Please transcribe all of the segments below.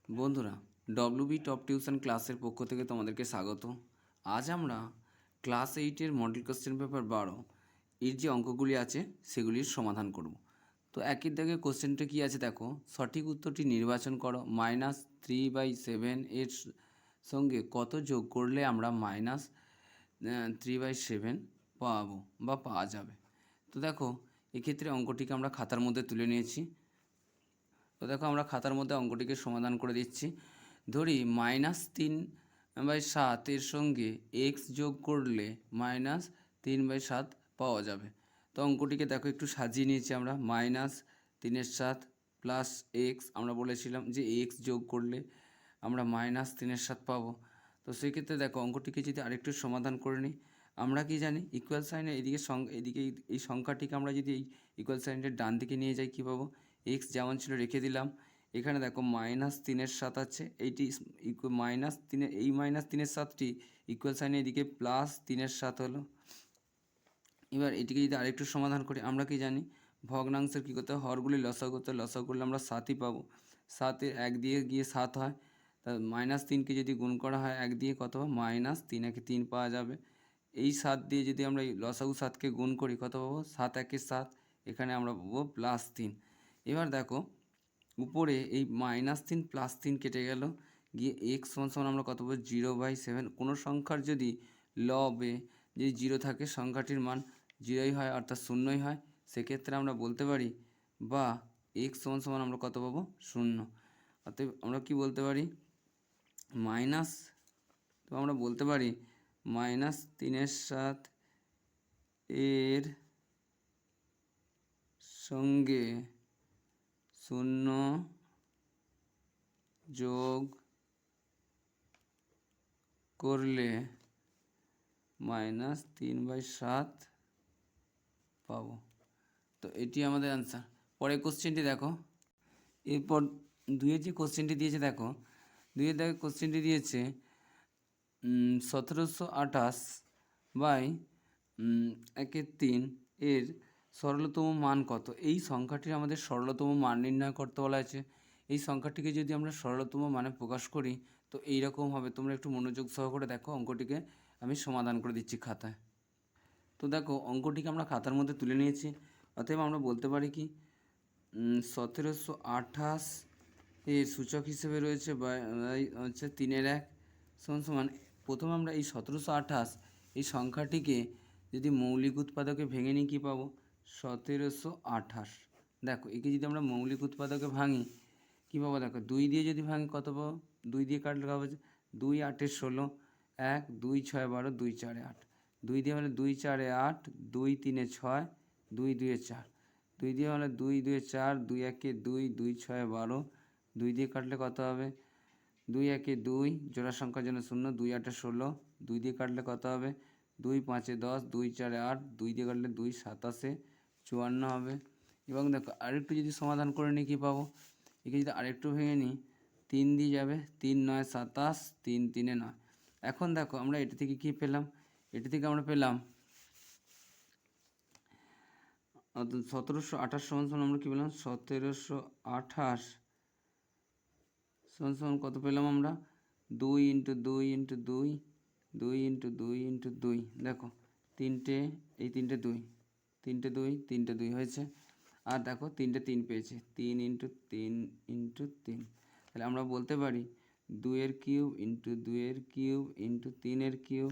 বন্ধুরা, WB top tuition ক্লাসের পক্ষ থেকে তোমাদেরকে স্বাগত। আজ আমরা ক্লাস 8-এর মডেল কোশ্চেন পেপার 12 এর যে অঙ্কগুলি আছে সেগুলির সমাধান করব। তো একের দাগে কোশ্চেনটা কী আছে দেখো, সঠিক উত্তরটি নির্বাচন করো। -3/7 এর সঙ্গে কত যোগ করলে আমরা -3/7 পাবো বা পাওয়া যাবে। তো দেখো, এক্ষেত্রে অঙ্কটিকে আমরা খাতার মধ্যে তুলে নিয়েছি। তো দেখো, আমরা খাতার মধ্যে অঙ্কটিকে সমাধান করে দিচ্ছি। ধরি -3/7 এর সঙ্গে এক্স যোগ করলে -3/7 পাওয়া যাবে। তো অঙ্কটিকে দেখো একটু সাজিয়ে নিয়েছি আমরা। -3/7 প্লাস এক্স, আমরা বলেছিলাম যে এক্স যোগ করলে আমরা -3/7 পাবো। তো সেক্ষেত্রে দেখো, অঙ্কটিকে যদি আরেকটু সমাধান করে নিই, আমরা কি জানি ইকুয়াল সাইনের এদিকে এই সংখ্যাটিকে আমরা যদি এই ইকুয়াল সাইনের ডান দিকে নিয়ে যাই কী পাবো? এক্স যেমন ছিল রেখে দিলাম। এখানে দেখো -3/7 আছে, এইটি -3 এই -3/7টি ইকুয়াল সাইনের এদিকে +3/7 হলো। এবার এটিকে যদি আরেকটু সমাধান করি, আমরা কি জানি ভগ্নাংশের কী করতে হয়, হরগুলি লসাগু করতে হয়। লসাগু করলে আমরা 7ই পাবো। 7-এর 1 দিয়ে গিয়ে 7 হয়, তা -3কে যদি গুণ করা হয় 1 দিয়ে কত হবে? -3, 1-এ 3 পাওয়া যাবে। এই 7 দিয়ে যদি আমরা এই লসাগু 7কে গুণ করি কত পাবো? 7-1-এ 7, এখানে আমরা পাবো +3। এবার দেখো, উপরে এই -3 +3 কেটে গেল, গিয়ে এক্স সমান আমরা কত পাবো? 0/7। কোনো সংখ্যার যদি লবে যদি 0 থাকে, সংখ্যাটির মান 0ই হয়, অর্থাৎ 0ই হয়। সেক্ষেত্রে আমরা বলতে পারি বা এক্স সমান আমরা কত পাবো? 0। অতএব আমরা কি বলতে পারি? তো আমরা বলতে পারি -3/7 এর সঙ্গে 0 যোগ করলে -3/7 পাবো। তো এটি আমাদের অ্যান্সার। পরের কোশ্চেনটি দেখো। এরপর দুইয়ের যে কোশ্চেনটি দিয়েছে দেখো, দুইয়ের দেখো কোশ্চেনটি দিয়েছে 1728/1/3 এর সরলতম মান কত? এই সংখ্যাটির আমাদের সরলতম মান নির্ণয় করতে বলা আছে। এই সংখ্যাটিকে যদি আমরা সরলতম মানে প্রকাশ করি তো এইরকম হবে। তোমরা একটু মনোযোগ সহকারে দেখো, অঙ্কটিকে আমি সমাধান করে দিচ্ছি খাতায়। তো দেখো, অঙ্কটিকে আমরা খাতার মধ্যে তুলে নিয়েছি। অতএব আমরা বলতে পারি কি, 1728 এর সূচক হিসেবে রয়েছে হচ্ছে 3-এর 1 সমান প্রথমে আমরা এই 1728 এই সংখ্যাটিকে যদি মৌলিক উৎপাদকে ভেঙে নিই কী পাবো? 1728। দেখো, একে যদি আমরা মৌলিক উৎপাদকে ভাঙি কী পাবো? দেখো, 2 দিয়ে যদি ভাঙি কত পাবো? 2 দিয়ে কাটলে কত হবে? 2-8-এ 16, 1, 2, 6, 12, 2, 4, 8। 2 দিয়ে হলে 2, 4, 8, 2, 3, 6, 2, 2, 4। 2 দিয়ে হলে 2, 2, 4, 2, 1, 2, 2, 6, 12। 2 দিয়ে কাটলে কত হবে? 2, 1, 2, জোড়া সংখ্যার জন্য 0, 2, 8, 16। 2 দিয়ে কাটলে কত হবে? 2, 5, 10, 2, 4, 8। 2 দিয়ে কাটলে 2, 27, 54 হবে। এবং দেখো, আরেকটু যদি সমাধান করে নিই কী পাবো? একে যদি আরেকটু ভেঙে নিই, 3 দিয়ে যাবে, 3, 9, 27, 3, 3, 9। এখন দেখো, আমরা এটি থেকে কী পেলাম? এটি থেকে আমরা পেলাম 1728 সমান আমরা কী পেলাম? 1728 সমান কত পেলাম আমরা? 2 × 2 × 2, 2 × 2 × 2। দেখো, তিনটে, এই 3টে 2, 3টে 2, 3টে 2 হয়েছে। আর দেখো, 3টে 3 পেয়েছে, 3 × 3 × 3। তাহলে আমরা বলতে পারি 2-এর কিউব × 2-এর কিউব × 3-এর কিউব।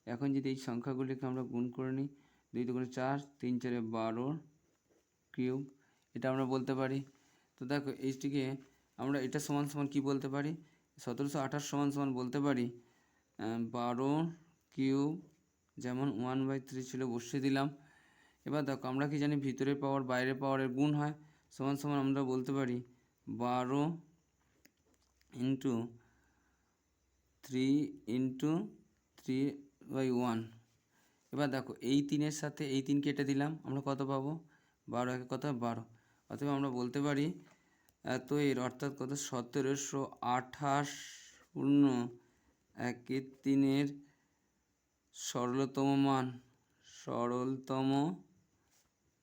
এখন যদি এই সংখ্যাগুলিকে আমরা গুণ করে নিই, 2 × 4, 3, 4, 12 কিউব, এটা আমরা বলতে পারি। তো দেখো, এইটিকে আমরা এটা সমান কি বলতে পারি? 1728 সমান বলতে পারি 12 কিউব, যেমন 1/3 ছিল বসিয়ে দিলাম। এবার দেখো, আমরা কি জানি ভিতরের পাওয়ার বাইরের পাওয়ারের গুণ হয়। সমান আমরা বলতে পারি 12 × 3 × 3/1। এবার দেখো, এই 3-এর সাথে এই 3 কেটে দিলাম, আমরা কত পাবো? 12, একে কত? 12। অথবা আমরা বলতে পারি তো এর অর্থাৎ কত? 1728 পূর্ণ 1/3 সরলতম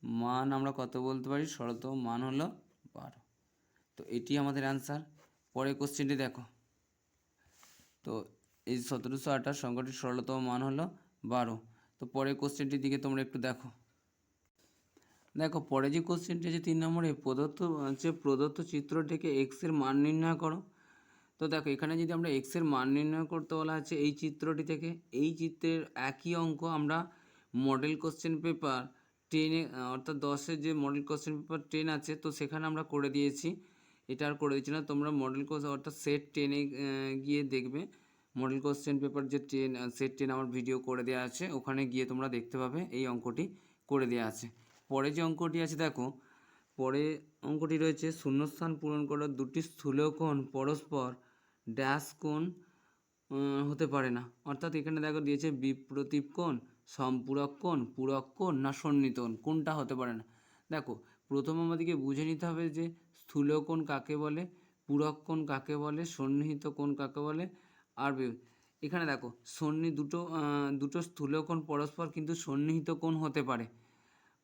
মান আমরা কত বলতে পারি? সরলতম মান হলো 12। তো এটি আমাদের অ্যান্সার। পরের কোশ্চেনটি দেখো। তো এই 1728 সংখ্যাটির সরলতম মান হলো 12। তো পরের কোশ্চেনটির দিকে তোমরা একটু দেখো। দেখো পরে যে কোশ্চেনটি আছে 3 নম্বরে, প্রদত্ত চিত্র থেকে এক্সের মান নির্ণয় করো। তো দেখো এখানে যদি আমরা এক্সের মান নির্ণয় করতে বলা আছে এই চিত্রটি থেকে, এই চিত্রের একই অঙ্ক আমরা মডেল কোশ্চেন পেপার 10-এ অর্থাৎ 10-এর যে মডেল কোশ্চেন পেপার 10 আছে তো সেখানে আমরা করে দিয়েছি। এটা আর করে দিচ্ছি না, তোমরা মডেল কোশ্চেন অর্থাৎ সেট 10-এ গিয়ে দেখবে মডেল কোশ্চেন পেপার যে সেট 10 আমার ভিডিও করে দেওয়া আছে, ওখানে গিয়ে তোমরা দেখতে পাবে এই অঙ্কটি করে দেওয়া আছে। পরে যে অঙ্কটি আছে দেখো, পরে অঙ্কটি রয়েছে শূন্যস্থান পূরণ করার দুটি স্থূলকোণ পরস্পর ড্যাশ কোণ হতে পারে না। অর্থাৎ এখানে দেখো দিয়েছে বিপ্রতীপ কোণ, সম্পূরক কোণ, পূরক কোণ না সন্নিহিত কোণ, কোনটা হতে পারে না। দেখো প্রথম আমাদেরকে বুঝে নিতে হবে যে স্থূলকোণ কাকে বলে, পূরক কোণ কাকে বলে, সন্নিহিত কোণ কাকে বলে। আর এখানে দেখো দুটো স্থূলকোণ পরস্পর কিন্তু সন্নিহিত কোণ হতে পারে।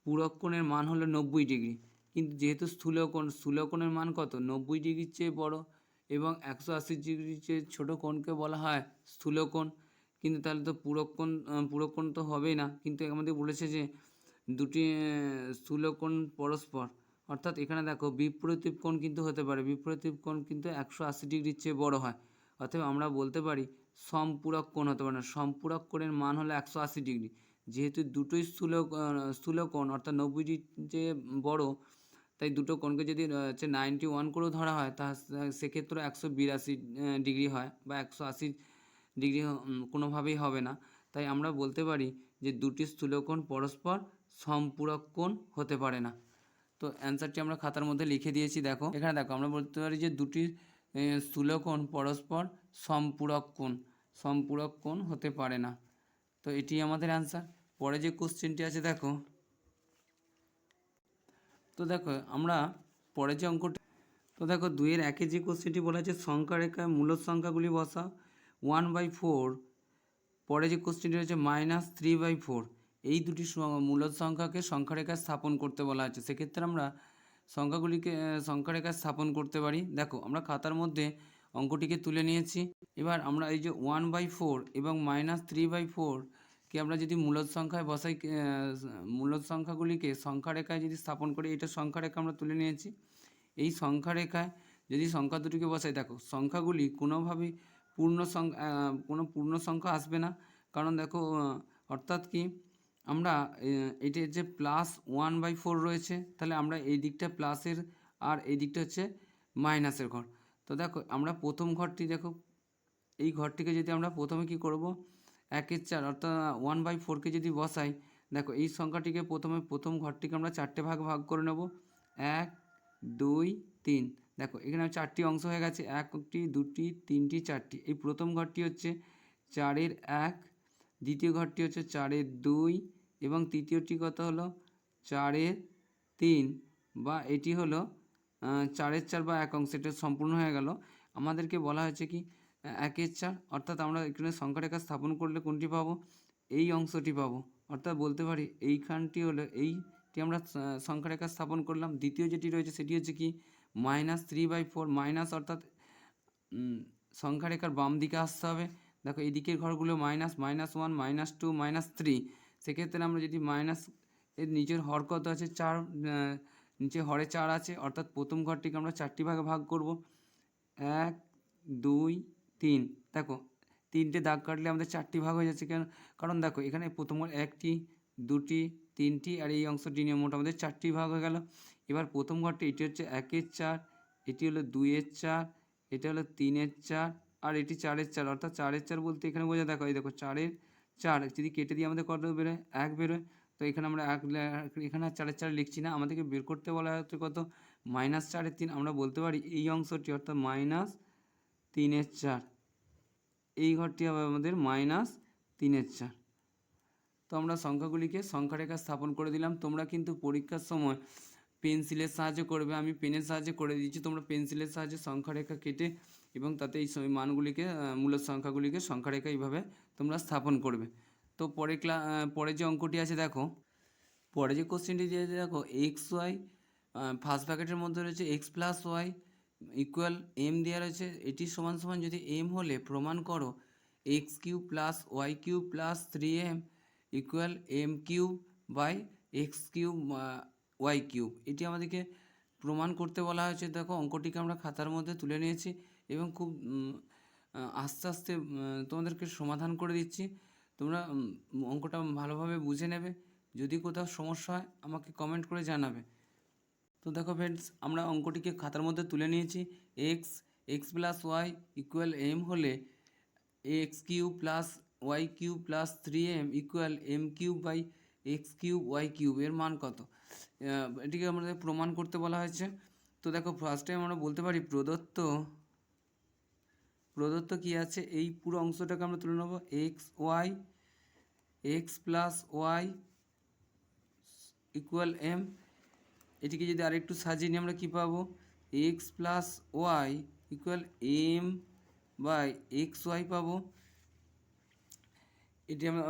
পূরক কোণের মান হলো 90 ডিগ্রি, কিন্তু যেহেতু স্থূলকোণের মান কত 90 ডিগ্রির চেয়ে বড় এবং 180 ডিগ্রির চেয়ে ছোটো কোণকে বলা হয় স্থূলকোণ। কিন্তু তাহলে তো পূরক কোণ তো হবেই না। কিন্তু আমাদের বলেছে যে দুটি স্থূলকোণ পরস্পর, অর্থাৎ এখানে দেখো বিপ্রতীপ কোণ কিন্তু হতে পারে, বিপ্রতীপ কোণ কিন্তু 180 ডিগ্রির চেয়ে বড় হয়। অতএব আমরা বলতে পারি সম্পূরক কোণ হতে পারে না। সম্পূরক কোণের মান হলো 180 ডিগ্রি। যেহেতু দুটোই স্থূলকোণ অর্থাৎ 90 ডিগ্রির চেয়ে বড়, তাই দুটো কোণকে যদি 91 করেও ধরা হয় তা সেক্ষেত্রে 182 ডিগ্রি হয়, বা 180 ডিগ্রি কোনোভাবেই হবে না। তাই আমরা বলতে পারি যে দুটি স্থূলকোণ পরস্পর সম্পূরক কোণ হতে পারে না। তো অ্যান্সারটি আমরা খাতার মধ্যে লিখে দিয়েছি। দেখো এখানে দেখো আমরা বলতে পারি যে দুটি স্থূলকোণ পরস্পর সম্পূরক কোণ হতে পারে না। তো এটি আমাদের অ্যান্সার। পরে যে কোশ্চেনটি আছে দেখো, তো দেখো আমরা পরে যে অঙ্কটি, তো দেখো 2-1 যে কোশ্চেনটি বলা আছে সংখ্যা রেখায় মূলদ সংখ্যাগুলি বসাও 1/4। পরে যে কোশ্চেনটি রয়েছে -3/4। এই দুটি মূলদ সংখ্যাকে সংখ্যা রেখায় স্থাপন করতে বলা আছে। সেক্ষেত্রে আমরা সংখ্যাগুলিকে সংখ্যা রেখায় স্থাপন করতে পারি। দেখো আমরা খাতার মধ্যে অঙ্কটিকে তুলে নিয়েছি। এবার আমরা এই যে 1/4 এবং -3/4 কে আমরা যদি মূলদ সংখ্যায় বসাই, মূলদ সংখ্যাগুলিকে সংখ্যা রেখায় যদি স্থাপন করি, এটা সংখ্যা রেখা আমরা তুলে নিয়েছি। এই সংখ্যা রেখায় যদি সংখ্যা দুটিকে বসাই, দেখো সংখ্যাগুলি কোনোভাবেই কোনো পূর্ণ সংখ্যা আসবে না। কারণ দেখো অর্থাৎ কি আমরা এটা যে +1/4 রয়েছে, তাহলে আমরা এই দিকটা প্লাসের আর এই দিকটা হচ্ছে মাইনাসের ঘর। তো দেখো আমরা প্রথম ঘরটি দেখো, এই ঘরটিকে যদি আমরা প্রথমে কি করব 1/4 অর্থাৎ 1/4কে যদি বসাই, দেখো এই সংখ্যাটিকে প্রথম ঘরটিকে আমরা 4টে ভাগ করে নেব। 1 2 3। দেখো এখানে 4টি অংশ হয়ে গেছে, 1টি 2টি 3টি 4টি। এই প্রথম ঘরটি হচ্ছে 4-এর 1, দ্বিতীয় ঘরটি হচ্ছে 4-এর 2 এবং তৃতীয়টি কত হলো 4-এর 3, বা এটি হলো 4-এর 4 বা 1 অংশ। এটা সম্পূর্ণ হয়ে গেল। আমাদেরকে বলা হয়েছে কি 1/4, অর্থাৎ আমরা এখানে সংখ্যা রেখা স্থাপন করলে কোনটি পাবো, এই অংশটি পাবো। অর্থাৎ বলতে পারি এইখানটি হলো, এইটি আমরা সংখ্যা রেখা স্থাপন করলাম। দ্বিতীয় যেটি রয়েছে সেটি হচ্ছে কি -3/4, মাইনাস অর্থাৎ সংখ্যা রেখার বাম দিকে আসতে হবে। দেখো এই দিকের ঘরগুলো -1 -2 -3। সেক্ষেত্রে আমরা যদি মাইনাস এর নিচের হর কত আছে 4, নিচে হরে 4 আছে, অর্থাৎ প্রথম ঘরটিকে আমরা 4টি ভাগে ভাগ করব। 1 2 3। দেখো 3টে দাগ কাটলে আমাদের 4টি ভাগ হয়ে যাচ্ছে। কেন? কারণ দেখো এখানে প্রথম ঘর 1টি 2টি 3টি আর এই অংশটি নিয়ে মোট আমাদের 4টি ভাগ হয়ে গেল। এবার প্রথম ঘরটি এটি হচ্ছে 1-এর 4, এটি হলো 2-এর 4, এটা হলো 3-এর 4 আর এটি 4-এর 4। অর্থাৎ 4-এর 4 বলতে এখানে বোঝা, দেখো এই দেখো 4-এর 4 যদি কেটে দিয়ে আমাদের কত বেরোয় 1 বেরোয়। তো এখানে আমরা এখানে 4-এর 4 লিখছি না, আমাদেরকে বের করতে বলা হচ্ছে কত -4-এর 3। আমরা বলতে পারি এই অংশটি অর্থাৎ -3-এর 4, এই ঘরটি হবে আমাদের -3-এর 4। তো আমরা সংখ্যাগুলিকে সংখ্যা রেখা স্থাপন করে দিলাম। তোমরা কিন্তু পরীক্ষার সময় পেন্সিলের সাহায্যে করবে, আমি পেনের সাহায্যে করে দিচ্ছি। তোমরা পেন্সিলের সাহায্যে সংখ্যা রেখা কেটে এবং তাতে এই মানগুলিকে মূলদ সংখ্যাগুলিকে সংখ্যা রেখা এইভাবে তোমরা স্থাপন করবে। তো পরে যে অঙ্কটি আছে দেখো, পরে যে কোশ্চেনটি দিয়েছে দেখো XY ফার্স্ট ব্র্যাকেটের মধ্যে রয়েছে x + y ইকুয়াল এম দেওয়া রয়েছে, এটি সমান সমান যদি এম হলে প্রমাণ করো x cube plus Y cube plus 3m equal M cube by x cube Y cube. এটি আমাদেরকে প্রমাণ করতে বলা হয়েছে। দেখো অঙ্কটিকে আমরা খাতার মধ্যে তুলে নিয়েছি এবং খুব আস্তে আস্তে তোমাদেরকে সমাধান করে দিচ্ছি। তোমরা অঙ্কটা ভালোভাবে বুঝে নেবে। যদি কোথাও সমস্যা হয় আমাকে কমেন্ট করে জানাবে। তো দেখো ফ্রেন্ডস, আমরা অঙ্কটিকে খাতার মধ্যে তুলে নিয়েছি। X plus Y equal M হলে X cube plus Y cube plus 3m equal M cube by x cube Y cube এর মান কত, এটিকে আমাদের প্রমাণ করতে বলা হয়েছে। তো দেখো ফার্স্ট টাইম আমরা বলতে পারি প্রদত্ত কি আছে, এই পুরো অংশটাকে আমরা তুলে নেব x plus Y equal m. এটিকে যদি আরেকটু সাজিয়ে নিই আমরা কী পাবো, x plus Y equal m by x y পাবো। এটি আমরা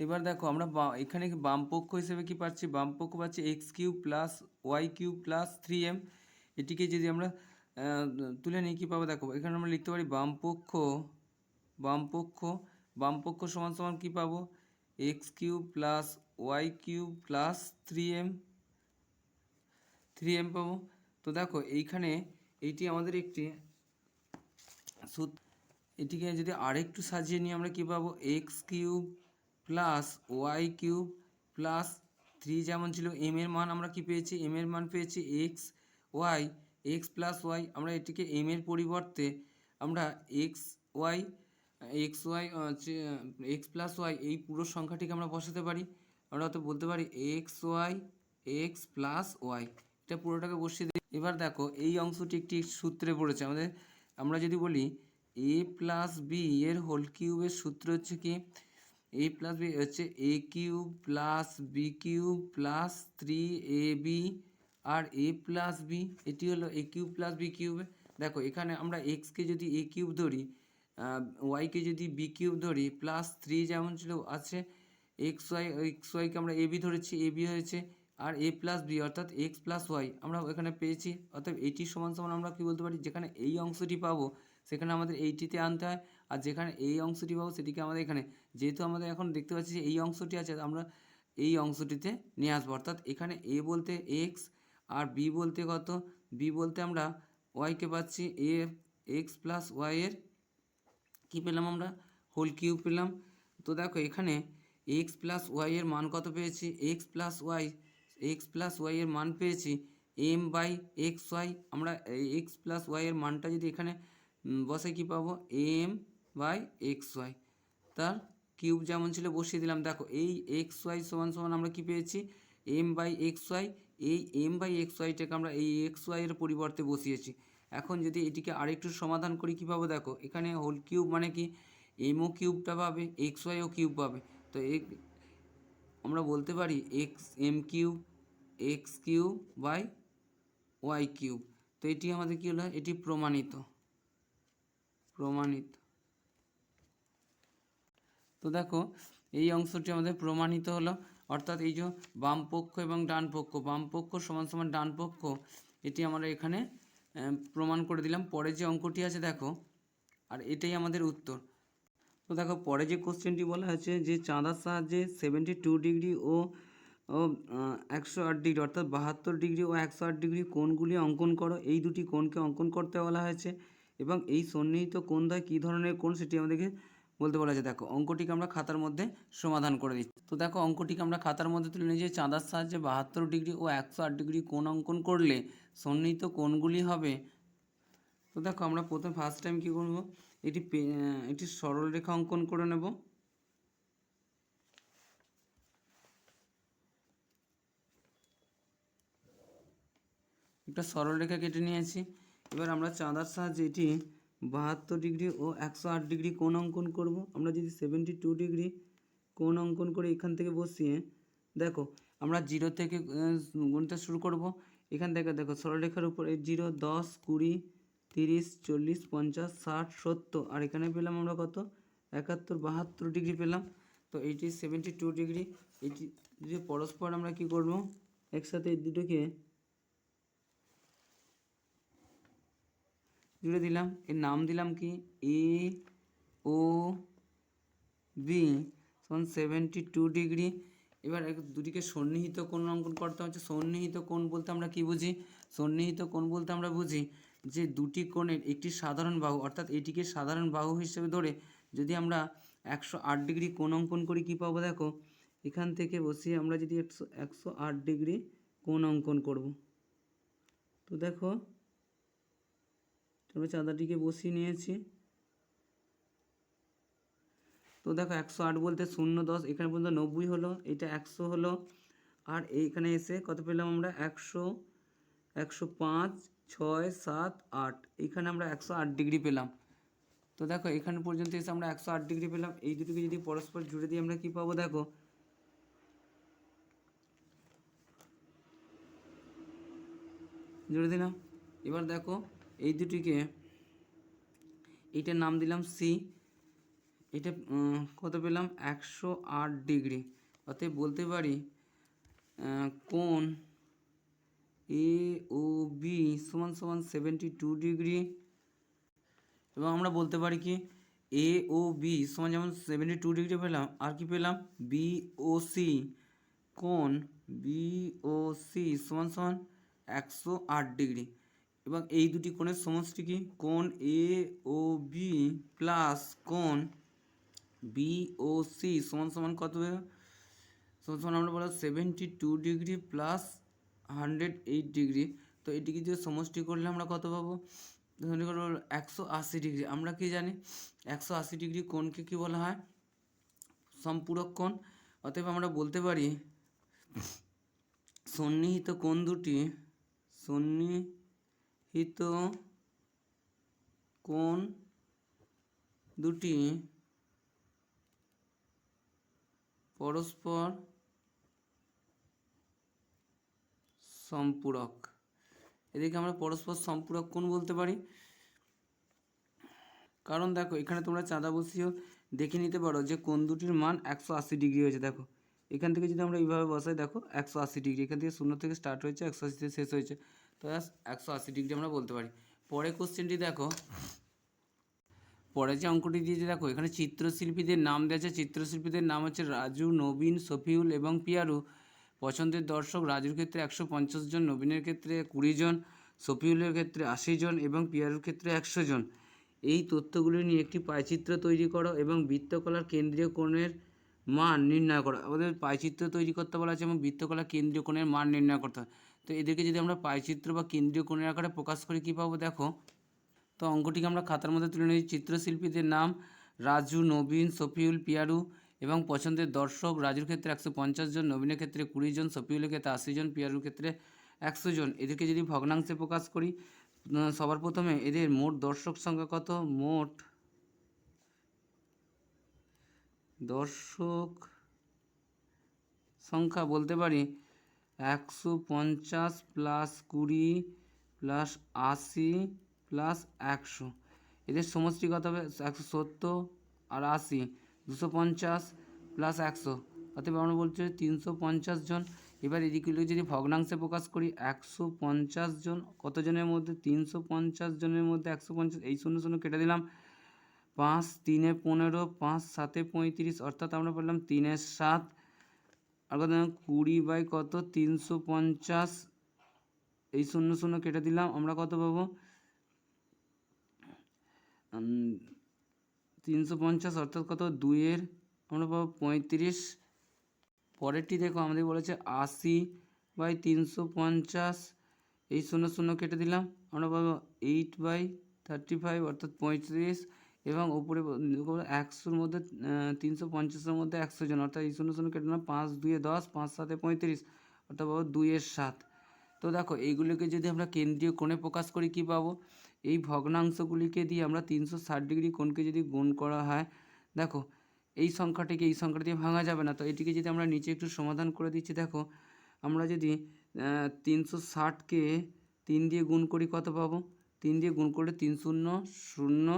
এবার দেখো আমরা এখানে বামপক্ষ হিসেবে কি পাচ্ছি, বামপক্ষ পাচ্ছি x cube plus Y cube plus 3m। এটিকে যদি আমরা তুলে নিই কী পাবো, দেখো এখানে আমরা লিখতে পারি বামপক্ষ সমান সমান কী পাবো, x cube plus Y cube plus 3m পাবো। তো দেখো এইখানে এইটি আমাদের একটি এটিকে যদি আরেকটু সাজিয়ে নিই আমরা কী পাবো, x cube plus Y cube plus 3 যেমন ছিল এম এর মান আমরা কি পেয়েছি, এম এর মান পেয়েছি এক্স প্লাস ওয়াই। আমরা এটিকে এম এর পরিবর্তে আমরা এক্স প্লাস ওয়াই এই পুরো সংখ্যাটিকে আমরা বসাতে পারি। আমরা হয়তো বলতে পারি এক্স প্লাস ওয়াই, এটা পুরোটাকে বসিয়ে দিই। এবার দেখো এই অংশটি একটি সূত্রে পড়েছে আমাদের। আমরা যদি বলি এ প্লাস বি এর হোল কিউবের সূত্র হচ্ছে কি, এ প্লাস বি হচ্ছে A cube plus B cube plus 3ab আর এ প্লাস বি, এটি হলো এ কিউব প্লাস বি কিউবে। দেখো এখানে আমরা এক্সকে যদি এ কিউব ধরি, ওয়াইকে যদি বি কিউব ধরি, প্লাস 3 যেমন ছিল আছে, এক্স ওয়াইকে আমরা এ বি ধরেছি, এ বি হয়েছে, আর এ প্লাস বি অর্থাৎ এক্স প্লাস ওয়াই আমরা এখানে পেয়েছি। অর্থাৎ এইটি সমান সমান আমরা কী বলতে পারি, যেখানে এই অংশটি পাবো সেখানে আমাদের এইটিতে আনতে হয়, আর যেখানে এই অংশটি পাবো সেটিকে আমাদের এখানে, যেহেতু আমাদের এখন দেখতে পাচ্ছি যে এই অংশটি আছে, আমরা এই অংশটিতে নিয়ে আসবো। অর্থাৎ এখানে এ বলতে এক্স আর বি বলতে কত, বি বলতে আমরা ওয়াইকে পাচ্ছি এক্স প্লাস ওয়াইয়ের কী পেলাম আমরা, হোল কিউব পেলাম। তো দেখো এখানে এক্স প্লাস ওয়াইয়ের মান কত পেয়েছি, এক্স প্লাস ওয়াইয়ের মান পেয়েছি এম বাই এক্স ওয়াই। আমরা এক্স প্লাস ওয়াইয়ের মানটা যদি এখানে বসে কি পাবো, এম বাই এক্স ওয়াই, তার কিউব যেমন ছিল বসিয়ে দিলাম। দেখো এই এক্স ওয়াই সমান সমান আমরা কি পেয়েছি, এম বাই এক্স ওয়াই। এই এম বাই এক্স ওয়াইটাকে আমরা এই এক্স ওয়াইয়ের পরিবর্তে বসিয়েছি। এখন যদি এটিকে আরেকটু সমাধান করি কী পাবো, দেখো এখানে হোল কিউব মানে কি, এমও কিউবটা পাবে, এক্স ওয়াইও কিউব পাবে। তো আমরা বলতে পারি x cube by y cube. তো এটি আমাদের কী হলো, এটি প্রমাণিত। তো দেখো এই অংশটি আমাদের প্রমাণিত হলো। অর্থাৎ এই যে বাম পক্ষ এবং ডান পক্ষ, বাম পক্ষ সমান সমান ডান পক্ষ, এটি আমরা এখানে প্রমাণ করে দিলাম। পরে যে অঙ্কটি আছে দেখো, আর এটাই আমাদের উত্তর। তো দেখো পরে যে কোশ্চেনটি বলা হয়েছে যে চাঁদার সাহায্যে 72 ডিগ্রি ও 108 ডিগ্রি অর্থাৎ 72 ডিগ্রি ও 108 ডিগ্রি কোণগুলি অঙ্কন করো। এই দুটি কোণকে অঙ্কন করতে বলা হয়েছে এবং এই সন্নিহিত কোণ দ্বয় কী ধরনের কোণ সেটি আমাদেরকে বলতে বলা হয়েছে। দেখো অঙ্কটিকে আমরা খাতার মধ্যে সমাধান করে দিচ্ছি। তো দেখো অঙ্কটিকে আমরা খাতার মধ্যে তুলে নিয়ে যে চাঁদার সাহায্যে 72 ডিগ্রি ও 108 ডিগ্রি কোণ অঙ্কন করলে সন্নিহিত কোণগুলি হবে। তো দেখো আমরা প্রথমে ফার্স্ট টাইম কী করব, এটি সরলরেখা অঙ্কন করে নেব। একটা সরলরেখা কেটে নিয়েছি। এবার আমরা চাঁদার সাহায্যে এটি 72 ডিগ্রি ও 108 ডিগ্রি কোণ অঙ্কন করব। আমরা যদি 72 ডিগ্রি কোণ অঙ্কন করে এখান থেকে বসিয়ে, দেখো আমরা 0 থেকে গুণতে শুরু করব। এখান থেকে দেখো সরলরেখার উপর 0, 10, 20, 30, 40, 50, 60, 70 আর এখানে পেলাম আমরা কত, 71, 72 ডিগ্রি পেলাম। তো এইটি 72 ডিগ্রি। এটি যদি পরস্পর আমরা কি করব, একসাথে এই দুটোকে জুড়ে দিলাম, এর নাম দিলাম কি এ ও বি সমান 72 ডিগ্রি। এবার দুটিকে সন্নিহিত কোণ অঙ্কন করতে হচ্ছে। সন্নিহিত কোণ বলতে আমরা কি বুঝি? সন্নিহিত কোণ বলতে আমরা বুঝি যে দুটি কোণের একটি সাধারণ বাহু, অর্থাৎ এটিকে সাধারণ বাহু হিসেবে ধরে যদি আমরা 108 ডিগ্রি কোণ অঙ্কন করি কী পাবো? দেখো এখান থেকে বসিয়ে আমরা যদি 108 ডিগ্রি কোণ অঙ্কন করব, তো দেখো আমরা চাঁদাটিকে বসিয়ে নিয়েছি। তো দেখো 108 বলতে 0 10 এখানে পর্যন্ত 90 হলো, এটা 100 হলো, আর এইখানে এসে কত পেলাম আমরা? 100 105 6 7 8, এইখানে আমরা 108 ডিগ্রি পেলাম। তো দেখো এখানে পর্যন্ত এসে আমরা 108 ডিগ্রি পেলাম। এই দুটোকে যদি পরস্পর জুড়ে দিই আমরা কি পাবো? দেখো জুড়ে দিলাম। এবার দেখো এই দুটিকে, এইটার নাম দিলাম সি, এটা কত পেলাম? 108 ডিগ্রি। অতএব বলতে পারি কোণ এ ও বি সমান সমান 72 ডিগ্রি। এবং আমরা বলতে পারি কি এ ও বি সমান যেমন 72 ডিগ্রি পেলাম, আর কি পেলাম? বি ও সি, কোণ বি ও সি সমান সমান 108 ডিগ্রি। এবং এই দুটি কোণের সমষ্টি কি? কোণ এ ও বি প্লাস কোণ বি ও সি সমান সমান কত? সমান সমান আমরা বললাম 72 ডিগ্রি প্লাস 108 ডিগ্রি। তো এটিকে যদি সমষ্টি করলে আমরা কত পাবো? 180 ডিগ্রি। আমরা কি জানি 180 ডিগ্রি কোণকে কি বলা হয়? সম্পূরক কোণ। অতএব আমরা বলতে পারি সন্নিহিত কোণ দুটি, সন্নিহিত কোণ দুটি পরস্পর সম্পূরক। এদিকে আমরা পরস্পর সম্পূরক কোণ বলতে পারি। কারণ দেখো এখানে তোমরা চাঁদা বসিয়েও দেখে নিতে পারো যে কোণ দুটির মান 180 ডিগ্রি হয়েছে। দেখো এখান থেকে যদি আমরা এইভাবে বসাই, দেখো 180 ডিগ্রি, এখান থেকে 0 থেকে স্টার্ট হয়েছে 180 শেষ হয়েছে, তো 180 ডিগ্রি আমরা বলতে পারি। পরে কোশ্চেনটি দেখো, পরে যে অঙ্কটি দিয়েছে দেখো এখানে চিত্রশিল্পীদের নাম দেওয়া আছে। চিত্রশিল্পীদের নাম হচ্ছে রাজু, নবীন, শফিউল এবং পিয়ারু। পছন্দের দর্শক রাজুর ক্ষেত্রে 150 জন, নবীনের ক্ষেত্রে 20 জন, শফিউলের ক্ষেত্রে 80 জন এবং পিয়ারুর ক্ষেত্রে 100 জন। এই তথ্যগুলি নিয়ে একটি পাইচিত্র তৈরি করো এবং বৃত্তকলার কেন্দ্রীয় কোণের মান নির্ণয় করো। আমাদের পাইচিত্র তৈরি করতে বলা আছে এবং বৃত্তকলার কেন্দ্রীয় কোণের মান নির্ণয় করতে হয়। তো এদেরকে যদি আমরা পাইচিত্র বা কেন্দ্রীয় কোণের আকারে প্রকাশ করি কী পাবো? দেখো তো অঙ্কটিকে আমরা খাতার মধ্যে তুলে নিই। চিত্রশিল্পীদের নাম রাজু, নবীন, শফিউল, পিয়ারু এবং পছন্দের দর্শক রাজুর ক্ষেত্রে 150 জন, নবীনের ক্ষেত্রে 20 জন, শফিউলের ক্ষেত্রে 80 জন, পিয়ারুর ক্ষেত্রে 100 জন। এদেরকে যদি ভগ্নাংশে প্রকাশ করি, সবার প্রথমে এদের মোট দর্শক সংখ্যা কত? মোট দর্শক সংখ্যা বলতে পারি 150 প্লাস 20 প্লাস 80 প্লাস 100। এদের সমষ্টি কত হবে? 170 আর 80 250 প্লাস 100, অতএব আমরা বলছি 350 জন। এবার এদিকগুলো যদি ভগ্নাংশে প্রকাশ করি 150 জন কত জনের মধ্যে? 350 জনের মধ্যে 150, এই 0 0 কেটে দিলাম, 5 3 15, 5 7 35, অর্থাৎ আমরা পেলাম 3 7, আর কত? 20 বাই কত? 350, এই 0 0 কেটে দিলাম, আমরা কত পাবো? 350, অর্থাৎ কত? 2-এর আমরা পাবো 35। পরেরটি দেখো আমাদের বলেছে 80 বাই 350, এই 0 0 কেটে দিলাম, আমরা পাবো 8 বাই 35, অর্থাৎ 35। এবং উপরে 100-র মধ্যে 350-এর মধ্যে 100 জন, অর্থাৎ এই 0 0 কেটে দিলাম, 5 2 10, 5 7 35, অর্থাৎ পাবো 2-7। তো দেখো এইগুলিকে যদি আমরা কেন্দ্রীয় কোণে প্রকাশ করি কী পাবো? এই ভগ্নাংশগুলিকে দিয়ে আমরা 360 ডিগ্রি কোণকে যদি গুণ করা হয়, দেখো এই সংখ্যাটিকে এই সংখ্যাটি দিয়ে ভাঙা যাবে না। তো এটিকে যদি আমরা নিচে একটু সমাধান করে দিচ্ছি, দেখো আমরা যদি 360কে 3 দিয়ে গুণ করি কত পাবো? 3 দিয়ে গুণ করলে 3 0 0,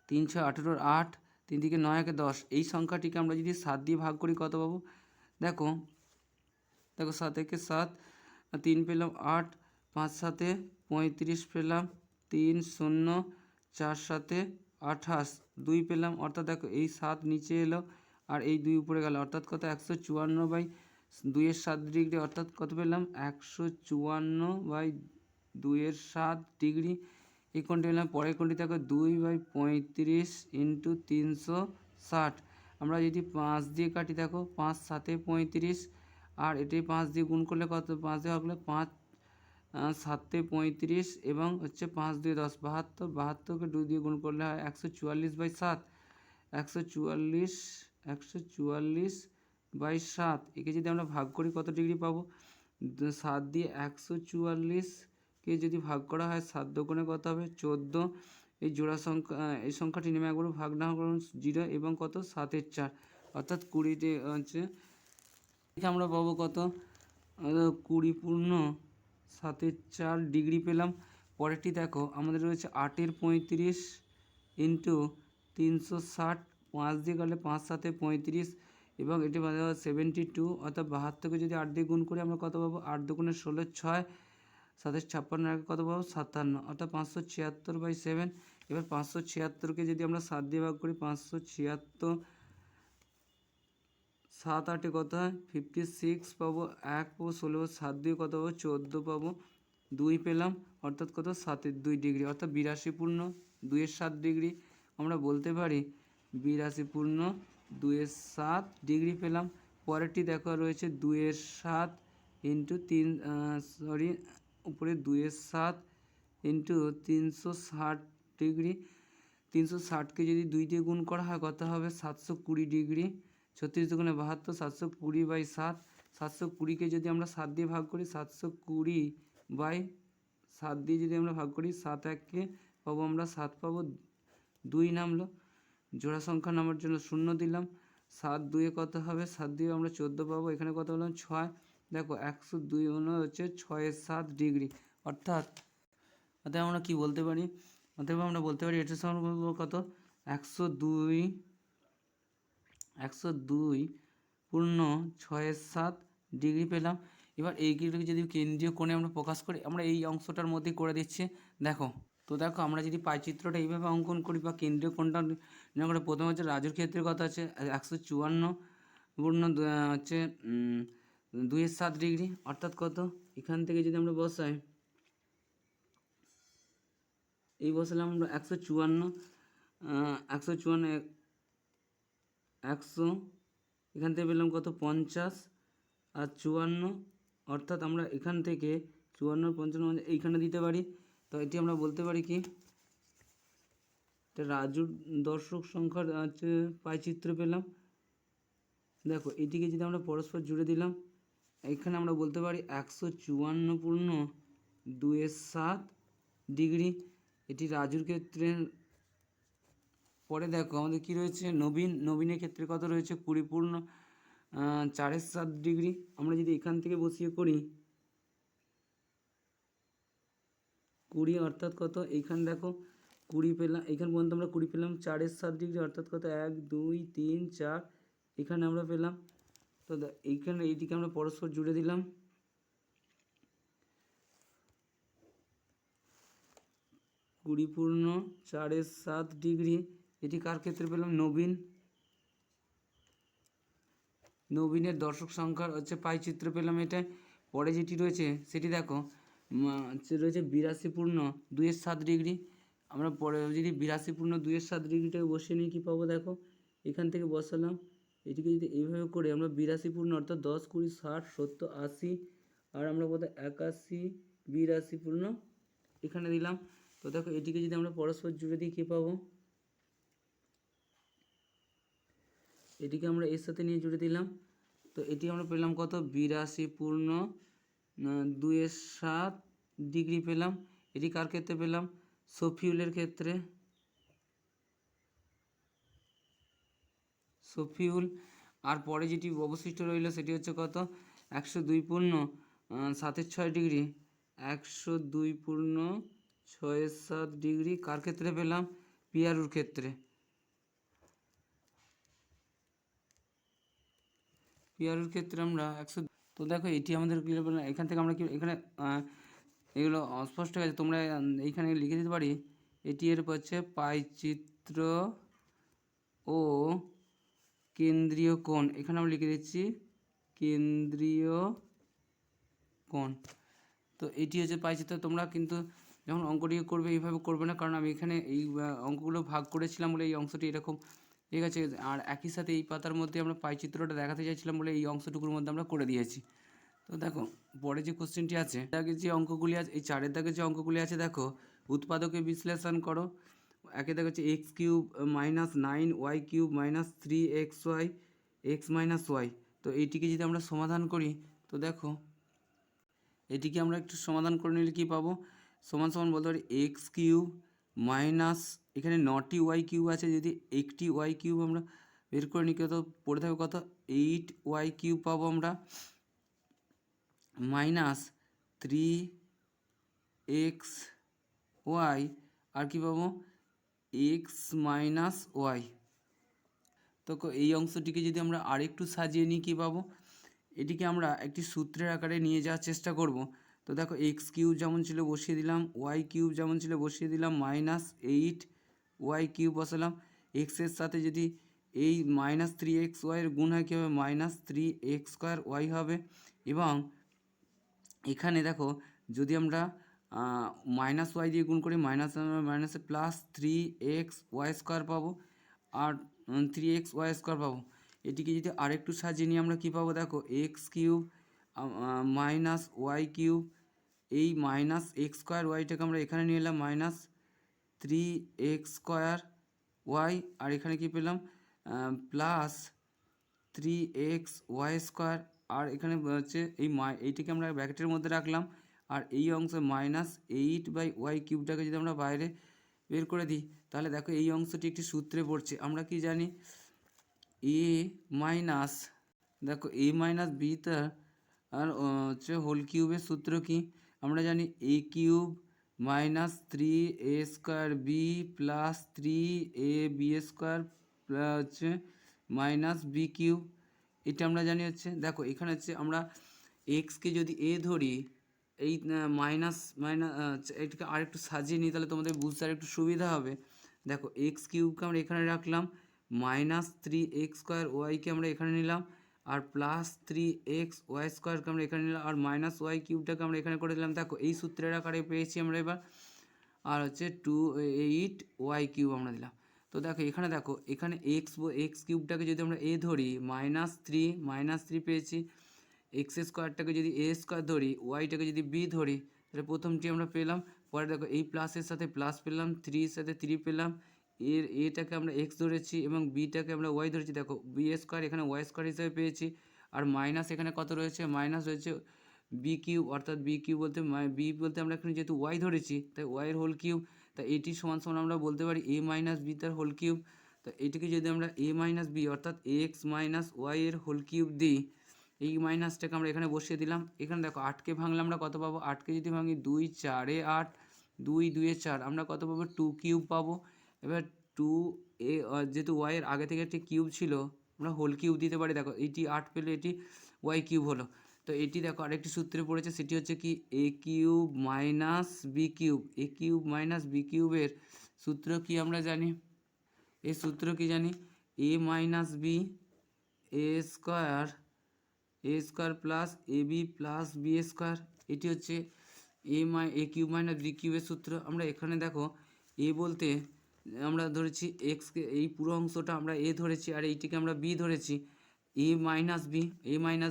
3 6 18 8, 3 থেকে 9 1 10, এই সংখ্যাটিকে আমরা যদি 7 দিয়ে ভাগ করি কত পাবো? দেখো 7 1 7, 3 পেলাম 8, 5 7 35 পেলাম, 3 0 4 7 28 2 পেলাম, অর্থাৎ দেখো এই 7 নিচে এলো আর এই 2 উপরে গেল, অর্থাৎ কত 154/2 অর্থাৎ কত পেলাম 154/2 এই কোণটি পেলাম। পরের কোণটি দেখো 2/35 × 360। আমরা যদি 5 দিয়ে কাটি দেখো 5 7 35 আর এটি 5 দিয়ে গুণ করলে কত 5 দিয়ে ভাগলে 5 7 35 এবং হচ্ছে 5 2 10 72, 72কে 2 দিয়ে গুণ করলে হয় 144/7। 144/7 একে যদি আমরা ভাগ করি কত ডিগ্রি পাবো 7 দিয়ে 144কে যদি ভাগ করা হয় 7 দুগুণে কত হবে 14। এই জোড়া সংখ্যা এই সংখ্যাটি নেমে একবার ভাগ না করুন 0 এবং কত 7 এর 4 অর্থাৎ 20 হচ্ছে আমরা পাবো কত 20/7 পেলাম। পরেরটি দেখো আমাদের রয়েছে 8/35 × 360, 5 দিয়ে গেলে 5 7 35 এবং এটি বাজে 72, অর্থাৎ 72কে যদি 8 দিয়ে গুণ করি আমরা কত পাবো 8 দুগুণে 16 6 7 56 আগে কত পাবো 57, অর্থাৎ 576/7। এবার 576কে যদি আমরা 7 দিয়ে ভাগ করি 576 7 8 কত হয় 56 পাবো, 1 পাবো 16, 7 দিয়ে কত পাবো 14 পাবো, 2 পেলাম, অর্থাৎ কত 7/2 অর্থাৎ 82/2 আমরা বলতে পারি 82/2 পেলাম। পরেরটি দেখো রয়েছে 2/7 × 3 উপরে 2/7 × 360 360কে যদি 2 দিয়ে গুণ করা হয় কত হবে 720 36 দুগুণে 72, 720/7 720কে যদি আমরা 7 দিয়ে ভাগ করি 720/7 দিয়ে যদি আমরা ভাগ করি 7 1কে পাবো আমরা 7 পাবো, 2 নামলো, জোড়া সংখ্যা নামার জন্য 0 দিলাম, 7 2 কত হবে 7 দিয়ে আমরা 14 পাবো, এখানে কত হলাম 6। দেখো 102 হচ্ছে 6/7 অর্থাৎ আমরা কি বলতে পারি আমরা বলতে পারি এটা সমান কত 102/6/7 পেলাম। এবার এইগুলোকে যদি কেন্দ্রীয় কোণে আমরা প্রকাশ করি আমরা এই অংশটার মধ্যে করে দিচ্ছি। দেখো আমরা যদি পাইচিত্রটা এইভাবে অঙ্কন করি বা কেন্দ্রীয় কোণটা করে প্রথমে হচ্ছে রাজুর ক্ষেত্রে কত আছে 154 হচ্ছে 2/7 অর্থাৎ কত এখান থেকে যদি আমরা বসাই এই বসালাম আমরা 154 100 এখান থেকে পেলাম কত 50 আর 54, অর্থাৎ আমরা এখান থেকে 54 55 এইখানে দিতে পারি। তো এটি আমরা বলতে পারি কি এটা রাজুর দর্শক সংখ্যার হচ্ছে পাইচিত্র পেলাম। দেখো এটিকে যদি আমরা পরস্পর জুড়ে দিলাম এখানে আমরা বলতে পারি 154/2/7 এটি রাজুর ক্ষেত্রে। পরে দেখো আমাদের কি রয়েছে নবীনের ক্ষেত্রে কত রয়েছে 20/4/7। আমরা যদি এখান থেকে বসিয়ে করি 20 অর্থাৎ কত এইখানে দেখো 20 পেলাম, এইখান পর্যন্ত আমরা 20 পেলাম 4/7 অর্থাৎ কত 1 2 3 4 এখানে আমরা পেলাম। তো এইখানে এইটিকে আমরা পরস্পর জুড়ে দিলাম 20/4/7। এটি কার ক্ষেত্রে পেলাম নবীনের দর্শক সংখ্যার হচ্ছে পাইচিত্র পেলাম এটা। পরে যেটি রয়েছে সেটি দেখো রয়েছে 82/2/7। আমরা পরে যদি 82/2/7টাকে বসিয়ে নিই কী পাবো দেখো এখান থেকে বসালাম এটিকে যদি এইভাবে করে আমরা 82 অর্থাৎ 10 20 60 70 80 আর আমরা কোথায় 81 এখানে দিলাম। তো দেখো এটিকে যদি আমরা পরস্পর জুড়ে দিই কী পাবো এটিকে আমরা এর সাথে নিয়ে জুড়ে দিলাম। তো এটি আমরা পেলাম কত 82/2/7 পেলাম। এটি কার ক্ষেত্রে পেলাম সফিউলের ক্ষেত্রে সফিউল। আর পরে যেটি অবশিষ্ট রইল সেটি হচ্ছে কত 102/7/6 102/6/7 কার ক্ষেত্রে পেলাম পিয়ারুর ক্ষেত্রে। আমরা 100। তো দেখো এটি আমাদের ক্লিয়ার পেলাম। এখান থেকে আমরা কি এখানে এগুলো অস্পষ্ট হয়ে গেছে, তোমরা এইখানে লিখে দিতে পারি এটি এর হচ্ছে পাইচিত্র ও কেন্দ্রীয় কোণ, এখানে আমরা লিখে দিচ্ছি কেন্দ্রীয় কোণ। তো এটি হচ্ছে পাইচিত্র। তোমরা কিন্তু যখন অঙ্কটি করবে এইভাবে করবে না, কারণ আমি এখানে এই অঙ্কগুলো ভাগ করেছিলাম বলে এই অংশটি এরকম, ঠিক আছে। আর একই সাথে এই পাতার মধ্যে আমরা পাইচিত্রটা দেখাতে চাইছিলাম বলে এই অংশটুকুর মধ্যে আমরা করে দিয়েছি। তো দেখো পরে যে কোশ্চেনটি আছে, দাগে যে অঙ্কগুলি আছে, এই 4 দাগে যে অঙ্কগুলি আছে, দেখো উৎপাদকে বিশ্লেষণ করো। একে দেখা হচ্ছে x cube minus 9y cube minus 3xy x minus y. তো এইটিকে যদি আমরা সমাধান করি, তো দেখো এটিকে আমরা একটু সমাধান করে নিলে কী পাবো, সমান সমান বলতে পারি এক্স কিউব মাইনাস, এখানে 9টি ওয়াই কিউব আছে, যদি একটি ওয়াই কিউব আমরা বের করে নিই কত পড়ে থাকবে, কত 8y কিউব পাবো আমরা, মাইনাস 3xy আর কি পাবো এক্স মাইনাস ওয়াই। তো এই অংশটিকে যদি আমরা আরেকটু সাজিয়ে নিই কী পাবো, এটিকে আমরা একটি সূত্রের আকারে নিয়ে যাওয়ার চেষ্টা করব। তো দেখো এক্স কিউব যেমন ছিল বসিয়ে দিলাম, ওয়াই কিউব যেমন ছিল বসিয়ে দিলাম, মাইনাস 8y কিউব বসালাম। এক্সের সাথে যদি এই মাইনাস 3xy এর গুণ হয় কী হবে, মাইনাস 3x² হবে। এবং এখানে দেখো যদি আমরা মাইনাস ওয়াই দিয়ে গুণ করি, মাইনাসে প্লাস 3xy² পাবো, আর 3xy² পাবো। এটিকে যদি আরেকটু সাজিয়ে নিয়ে আমরা কী পাবো, দেখো x cube minus y cube, এই মাইনাস x² ওয়াইটাকে আমরা এখানে নিয়ে এলাম, মাইনাস 3x²y, আর এখানে কি পেলাম প্লাস 3xy², আর এখানে হচ্ছে এইটিকে আমরা ব্র্যাকেটের মধ্যে রাখলাম, আর এই অংশে মাইনাস 8/y কিউবটাকে যদি আমরা বাইরে বের করে দিই, তাহলে দেখো এই অংশটি একটি সূত্রে পড়ছে। আমরা কি জানি এ মাইনাস, দেখো এ মাইনাস বি তার আর হচ্ছে হোল কিউবের সূত্র কি, আমরা জানি A cube minus 3a² B plus 3ab² হচ্ছে মাইনাস বি কিউব, এটা আমরা জানি হচ্ছে। দেখো এখানে হচ্ছে আমরা এক্সকে যদি এ ধরি, এই এটাকে আরেকটু সাজিয়ে নিই, তাহলে তোমাদের বুঝতে আর একটু সুবিধা হবে। দেখো এক্স কিউবকে আমরা এখানে রাখলাম, মাইনাস 3x² ওয়াইকে আমরা এখানে নিলাম, আর প্লাস 3xy² আমরা এখানে নিলাম, আর মাইনাস ওয়াই কিউবটাকে আমরা এখানে করে দিলাম। দেখো এই সূত্রের আকারে পেয়েছি আমরা এবার, আর হচ্ছে 8y কিউব আমরা দিলাম। তো দেখো এখানে এক্স কিউবটাকে যদি আমরা এ ধরি, -3 পেয়েছি। x² যদি a² ধরি, ওয়াইটাকে যদি বি ধরি, তাহলে প্রথমটি আমরা পেলাম। পরে দেখো এই প্লাসের সাথে প্লাস পেলাম, 3 সাথে 3 পেলাম, এটাকে আমরা x ধরেছি এবং বিটাকে আমরা ওয়াই ধরেছি। দেখো b² এখানে y² হিসেবে পেয়েছি, আর মাইনাস এখানে কত রয়েছে, মাইনাস রয়েছে বি কিউব, অর্থাৎ বি কিউব বলতে বি বলতে আমরা এখানে যেহেতু ওয়াই ধরেছি, তাই ওয়াইয়ের হোল কিউব, তাই এটি সমান সমান আমরা বলতে পারি a মাইনাস বি তার হোল কিউব। তো এটিকে যদি আমরা a মাইনাস বি অর্থাৎ এক্স মাইনাস ওয়াইয়ের হোল কিউব দিই, এই মাইনাসটাকে আমরা এখানে বসিয়ে দিলাম। এখানে দেখো 8কে ভাঙলে আমরা কত পাবো, 8কে যদি ভাঙি 2 4 8, 2 2 4, আমরা কত পাবো 2 কিউব পাবো। এবার 2 যেহেতু ওয়াইয়ের আগে থেকে একটি কিউব ছিল, আমরা হোল কিউব দিতে পারি। দেখো এটি 8 পেলে এটি ওয়াই কিউব হলো। তো এটি দেখো আরেকটি সূত্রে পড়েছে, সেটি হচ্ছে কি এ কিউব মাইনাস বি কিউব। এ কিউব মাইনাস বি কিউবের সূত্র কি আমরা জানি, এই সূত্র কি জানি, এ minus B a² plus A B plus b², এটি হচ্ছে এ কিউব মাইনাস বি কিউবের সূত্র। আমরা এখানে দেখো এ বলতে আমরা ধরেছি এক্সকে, এই পুরো অংশটা আমরা এ ধরেছি, আর এইটিকে আমরা বি ধরেছি। এ মাইনাস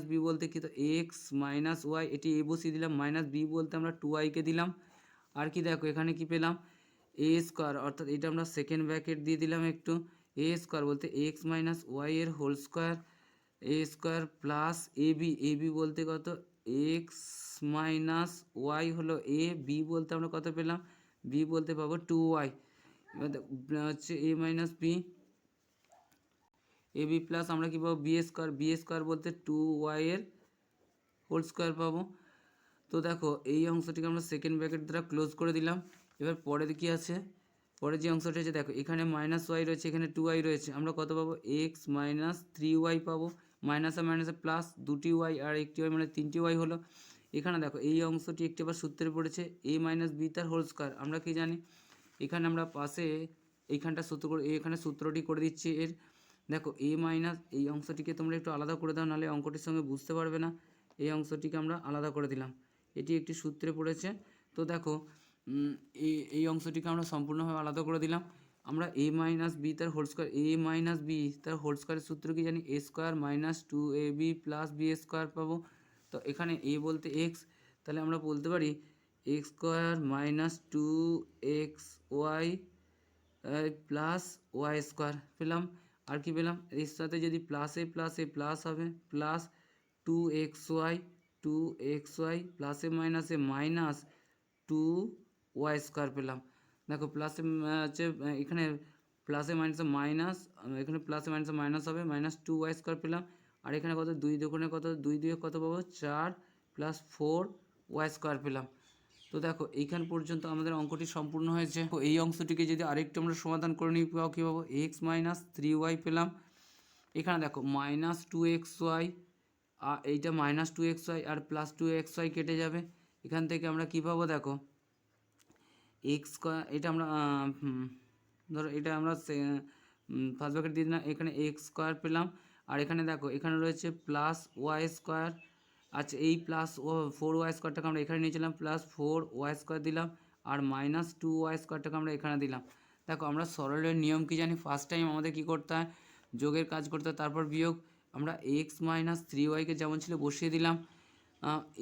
বি বলতে কি, তো এক্স মাইনাস ওয়াই, এটি এ বসিয়ে দিলাম, মাইনাস বি বলতে আমরা 2y দিলাম। আর কি দেখো এখানে কি পেলাম, a², অর্থাৎ এটা আমরা সেকেন্ড ব্র্যাকেট দিয়ে দিলাম একটু, a² বলতে এক্স মাইনাস ওয়াই এর whole square, a² plus a b বলতে কত এক্স মাইনাস ওয়াই হলো এ, বি বলতে আমরা কত পেলাম, বি বলতে পাবো 2y। এবার হচ্ছে এ minus B A B plus আমরা কী পাবো বি² বলতে 2y এর হোল স্কোয়ার পাবো। তো দেখো এই অংশটিকে আমরা সেকেন্ড ব্র্যাকেট দ্বারা ক্লোজ করে দিলাম। এবার পরে কী আছে, পরে যে অংশটা আছে দেখো এখানে মাইনাস ওয়াই রয়েছে, এখানে 2y রয়েছে, আমরা কত পাবো এক্স মাইনাস 3y পাবো। মাইনাসে মাইনাসে প্লাস, দুটি ওয়াই আর একটি ওয়াই মানে 3টি ওয়াই হলো। এখানে দেখো এই অংশটি একটি আবার সূত্রে পড়েছে a মাইনাস বি তার হোল স্কোয়ার। আমরা কি জানি, এখানে আমরা পাশে এইখানটা সূত্র করে এখানে সূত্রটি করে দিচ্ছি এর। দেখো a মাইনাস, এই অংশটিকে তোমরা একটু আলাদা করে দাও, নাহলে অঙ্কটির সঙ্গে বুঝতে পারবে না। এই অংশটিকে আমরা আলাদা করে দিলাম, এটি একটি সূত্রে পড়েছে। তো দেখো এই অংশটিকে আমরা সম্পূর্ণভাবে আলাদা করে দিলাম। আমরা a মাইনাস বি তার whole square, a minus B তার হোল স্কোয়ারের সূত্র কি জানি, a square minus 2ab plus B square পাবো। তো এখানে a বলতে x, তাহলে আমরা বলতে পারি x square minus 2xy plus y square পেলাম। আর কি পেলাম, এর সাথে যদি প্লাস এ প্লাস হবে, প্লাস 2xy প্লাসে মাইনাসে মাইনাস 2y স্কোয়ার পেলাম। দেখো প্লাসে হচ্ছে এখানে প্লাসে মাইনাসে মাইনাস, এখানে প্লাসে মাইনাসে মাইনাস হবে, মাইনাস 2y স্কোয়ার পেলাম। আর এখানে কত, 2 দুগুণে কত, 2 2 কত পাবো, 4 প্লাস 4y স্কোয়ার পেলাম। তো দেখো এইখান পর্যন্ত আমাদের অঙ্কটি সম্পূর্ণ হয়েছে। তো এই অংশটিকে যদি আরেকটু আমরা সমাধান করে নিই, কী পাবো, এক্স মাইনাস 3y পেলাম। এখানে দেখো মাইনাস 2xy, এইটা মাইনাস 2xy আর প্লাস 2xy কেটে যাবে। এখান থেকে আমরা কী পাবো, দেখো এক্স স্কোয়ার, এটা আমরা ধরো এটা আমরা ফার্স্ট ব্র্যাকেট দিয়ে দিলাম, এখানে এক্স স্কোয়ার পেলাম। আর এখানে দেখো এখানে রয়েছে প্লাস ওয়াই স্কোয়ার। আচ্ছা, এই প্লাস 4y স্কোয়ারটাকে আমরা এখানে নিয়েছিলাম, প্লাস 4y স্কোয়ার দিলাম। আর মাইনাস 2y স্কোয়ারটাকে আমরা এখানে দিলাম। দেখো আমরা সরলের নিয়ম কি জানি, ফার্স্ট টাইম আমাদের কী করতে হয়, যোগের কাজ করতে হয়, তারপর বিয়োগ। আমরা এক্স মাইনাস 3yকে যেমন ছিল বসিয়ে দিলাম,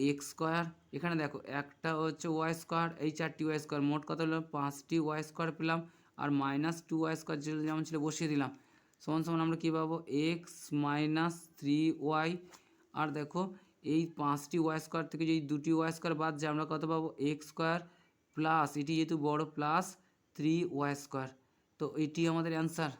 এক্স স্কোয়ার, এখানে দেখো একটা হচ্ছে ওয়াই স্কোয়ার, এই 4টি ওয়াই স্কোয়ার, মোট কত হলো 5টি ওয়াই স্কোয়ার পেলাম। আর মাইনাস 2y স্কোয়ার যেমন ছিল বসিয়ে দিলাম, সমান সমান আমরা কী পাবো, এক্স মাইনাস 3y। আর দেখো এই 5টি ওয়াই স্কোয়ার থেকে যদি 2টি ওয়াই স্কোয়ার বাদ যায়, আমরা কত পাবো, এক্স স্কোয়ার প্লাস, এটি যেহেতু বড়, প্লাস 3y স্কোয়ার। তো এটি আমাদের অ্যান্সার।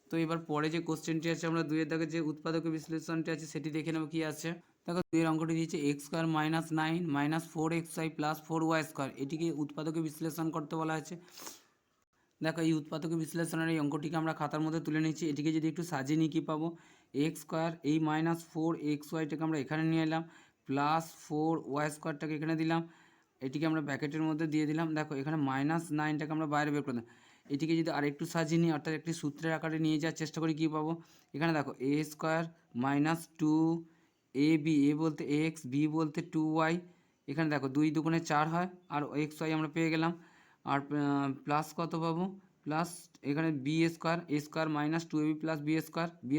তো এবার পরে যে কোশ্চেনটি আছে, আমরা 2 এর দাগে যে উৎপাদকের বিশ্লেষণটি আছে সেটি দেখে নেব কী আছে। দেখো 2 এর অঙ্কটি দিয়েছে x square minus 9 minus 4xy plus 4y square, এটিকে উৎপাদকে বিশ্লেষণ করতে বলা হয়েছে। দেখো এই উৎপাদকে বিশ্লেষণের এই অঙ্কটিকে আমরা খাতার মধ্যে তুলে নিচ্ছি। এটিকে যদি একটু সাজিয়ে নিই, কী পাবো, এক্স স্কোয়ার, এই মাইনাস 4xyটাকে আমরা এখানে নিয়ে এলাম, প্লাস 4y স্কোয়ারটাকে এখানে দিলাম, এটিকে আমরা ব্র্যাকেটের মধ্যে দিয়ে দিলাম। দেখো এখানে মাইনাস 9টাকে আমরা বাইরে বের করে দিলাম। এটিকে যদি আর একটু সাজিয়ে নিই, অর্থাৎ একটি সূত্রের আকারে নিয়ে যাওয়ার চেষ্টা করি, কী পাবো, এখানে দেখো এ স্কোয়ার মাইনাস 2ab, এ বলতে এক্স, বি বলতে 2y, এখানে দেখো 2 দুগুণে 4 হয়, আর xy আমরা পেয়ে গেলাম। আর প্লাস কত পাবো, প্লাস এখানে B square, A square minus 2ab plus B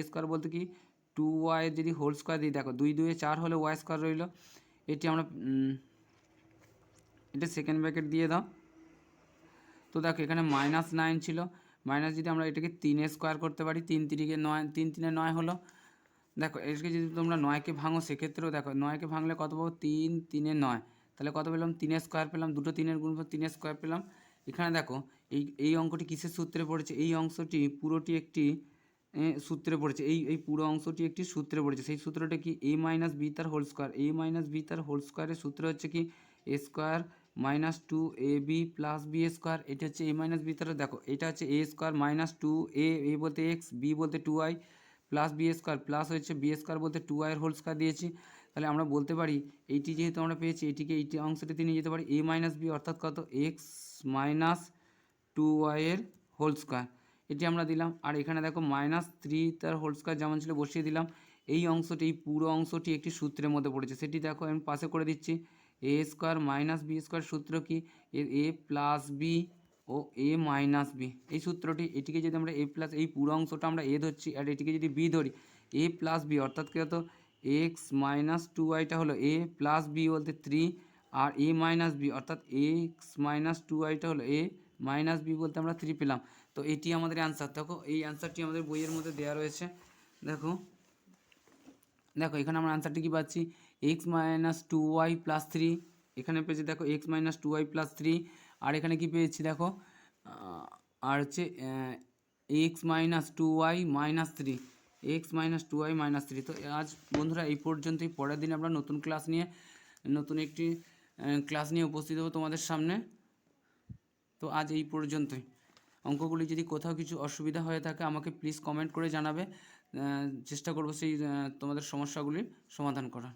square বলতে কি 2y যদি হোল স্কোয়ার দিই, দেখো 2 2 4 হলে ওয়াই স্কোয়ার রইল। এটি আমরা এটা সেকেন্ড ব্র্যাকেট দিয়ে দাও। তো দেখো এখানে মাইনাস 9 ছিল, মাইনাস যদি আমরা এটাকে 3 স্কোয়ার করতে পারি, 3 3 9, 3 3 9 হলো। দেখো এটাকে যদি তোমরা 9কে ভাঙো, সেক্ষেত্রেও দেখো 9কে ভাঙলে কত পাবো, 3 3 9, তাহলে কত পেলাম, 3 স্কোয়ার পেলাম, দুটো 3-এর গুণফল 3 স্কোয়ার পেলাম। এখানে দেখো এই অঙ্কটি কিসের সূত্রে পড়েছে, এই অংশটি পুরোটি একটি সূত্রে পড়েছে, এই পুরো অংশটি একটি সূত্রে পড়েছে। সেই সূত্রটা কি, a মাইনাস বি তার whole square, a minus B তার হোল স্কোয়ারের সূত্র হচ্ছে কি A square minus 2ab plus B square. এটা হচ্ছে a মাইনাস বি তার, দেখো এটা হচ্ছে এ স্কোয়ার মাইনাস 2a, এ বলতে এক্স, বি বলতে 2y plus B square, plus হচ্ছে বি স্কোয়ার বলতে 2y এর হোল স্কোয়ার দিয়েছি। তাহলে আমরা বলতে পারি এইটি যেহেতু আমরা পেয়েছি, এটিকে এইটি অংশটিতে নিয়ে যেতে পারি a মাইনাস বি, অর্থাৎ কত, এক্স মাইনাস 2y এর হোল স্কোয়ার, এটি আমরা দিলাম। আর এখানে দেখো মাইনাস 3 তার হোল স্কোয়ার যেমন ছিল বসিয়ে দিলাম। এই অংশটি, এই পুরো অংশটি একটি সূত্রের মধ্যে পড়েছে, সেটি দেখো আমি পাশে করে দিচ্ছি। এ স্কোয়ার মাইনাস বি স্কোয়ার সূত্র কি, A plus B O A minus B, এই সূত্রটি, এটিকে যদি আমরা এ প্লাস, এই পুরো অংশটা আমরা এ ধরছি, আর এটিকে যদি বি ধরি, এ প্লাস বি অর্থাৎ কী হতো, এক্স মাইনাস 2yটা হলো এ, প্লাস বি বলতে 3, আর এ মাইনাস বি অর্থাৎ এক্স মাইনাস 2yটা হলো এ, মাইনাস বি বলতে আমরা 3 পেলাম। তো এটি আমাদের অ্যান্সার। দেখো এই অ্যান্সারটি আমাদের বইয়ের মধ্যে দেওয়া রয়েছে। দেখো এখানে আমরা অ্যান্সারটি কী পাচ্ছি, এক্স মাইনাস 2y প্লাস 3, এখানে পেয়েছি দেখো এক্স মাইনাস 2y প্লাস 3, আর এখানে কি পেয়েছি দেখো, আর হচ্ছে x minus 2y minus 3, x minus 2y minus 3। তো আজ বন্ধুরা এই পর্যন্তই, পরের দিন আমরা নতুন ক্লাস নিয়ে, নতুন একটি ক্লাস নিয়ে উপস্থিত হবো তোমাদের সামনে। তো আজ এই পর্যন্তই। অঙ্কগুলি যদি কোথাও কিছু অসুবিধা হয়ে থাকে আমাকে প্লিজ কমেন্ট করে জানাবে, চেষ্টা করবো সেই তোমাদের সমস্যাগুলির সমাধান করার।